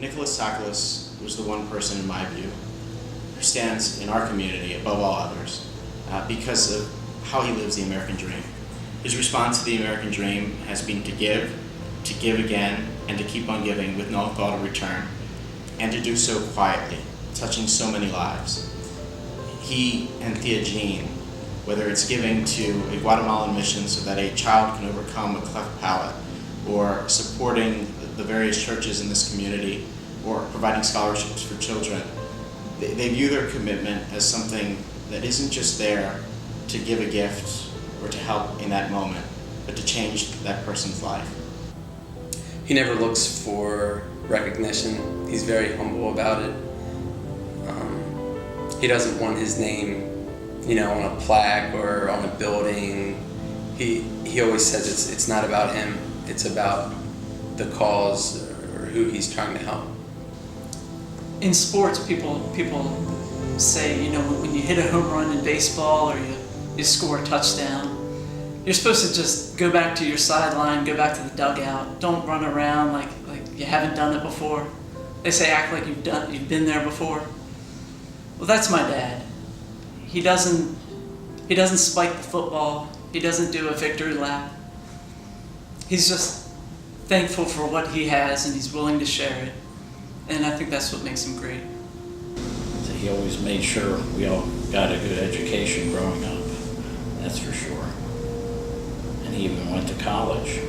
Nicholas Tsakalos was the one person, in my view, who stands in our community above all others because of how he lives the American dream. His response to the American dream has been to give again, and to keep on giving with no thought of return, and to do so quietly, touching so many lives. He and Thea Jean, whether it's giving to a Guatemalan mission so that a child can overcome a cleft palate, or supporting the various churches in this community, or providing scholarships for children, they view their commitment as something that isn't just there to give a gift or to help in that moment, but to change that person's life. He never looks for recognition. He's very humble about it. He doesn't want his name, on a plaque or on a building. He always says it's not about him. It's about the cause or who he's trying to help. In sports, people say, when you hit a home run in baseball or you score a touchdown, you're supposed to just go back to your sideline, go back to the dugout. Don't run around like you haven't done it before. They say act like you've been there before. Well, that's my dad. He doesn't spike the football. He doesn't do a victory lap. He's just thankful for what he has, and he's willing to share it. And I think that's what makes him great. So he always made sure we all got a good education growing up, that's for sure. And he even went to college,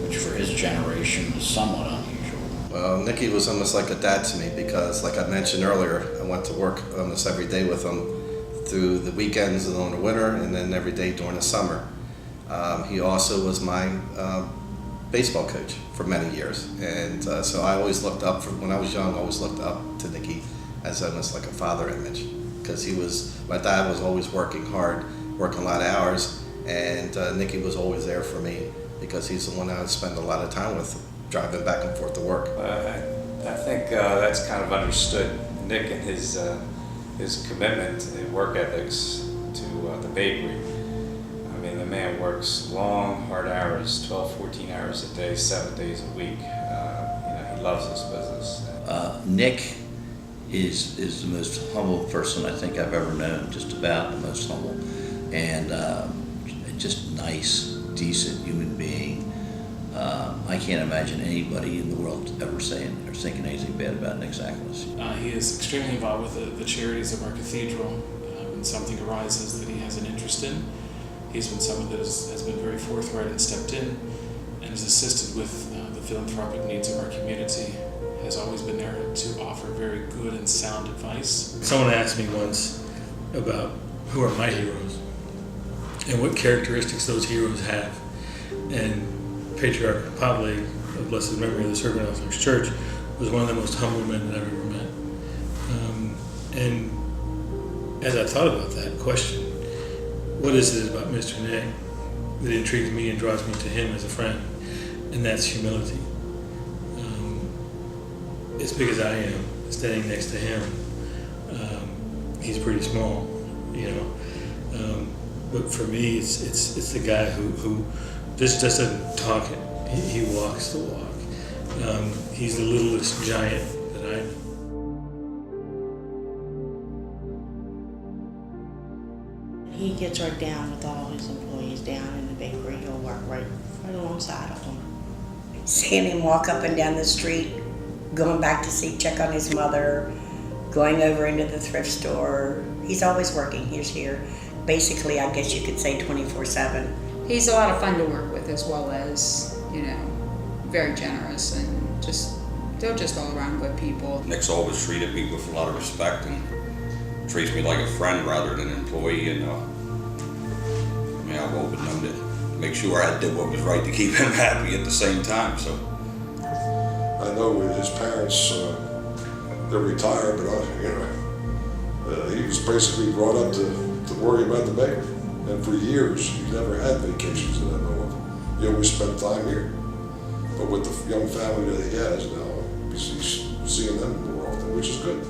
which for his generation was somewhat unusual. Well, Nicky was almost like a dad to me because, like I mentioned earlier, I went to work almost every day with him through the weekends and in the winter, and then every day during the summer. He also was my baseball coach for many years, and so I always looked up, when I was young, I always looked up to Nicky as almost like a father image, because my dad was always working hard, working a lot of hours, and Nicky was always there for me because he's the one I would spend a lot of time with, driving back and forth to work. I think that's kind of understood. Nick and his commitment and work ethics to the bakery. I mean, the man works long, hard hours, 12, 14 hours a day, 7 days a week. He loves this business. Nick is the most humble person I think I've ever known, just about the most humble, and just nice, decent human being. I can't imagine anybody in the world ever saying or thinking anything bad about Nick Tsakalos. He is extremely involved with the charities of our cathedral. When something arises that he has an interest in, he's been someone that has been very forthright and stepped in and has assisted with the philanthropic needs of our community, has always been there to offer very good and sound advice. Someone asked me once about who are my heroes and what characteristics those heroes have. And Patriarch Pavle, of blessed memory of the Servant Elder's Church, was one of the most humble men that I've ever met. And as I thought about that question, what is it about Mr. Nick that intrigues me and draws me to him as a friend? And that's humility. It's because I am standing next to him. He's pretty small, but for me, it's the guy who just doesn't talk it. He walks the walk. He's the littlest giant that I know. He gets right down with all his employees down in the bakery. He'll work right alongside of them. Seeing him walk up and down the street, going back to check on his mother, going over into the thrift store. He's always working. He's here. Basically, I guess you could say 24/7. He's a lot of fun to work with, as well as, very generous, and they're just all around good people. Nick's always treated me with a lot of respect and treats me like a friend rather than an employee, and I've always known to make sure I did what was right to keep him happy at the same time. So I know his parents, they're retired, but he was basically brought up to worry about the bakery. And for years, he never had vacations that I know of. He always spent time here. But with the young family that he has now, he's seeing them more often, which is good.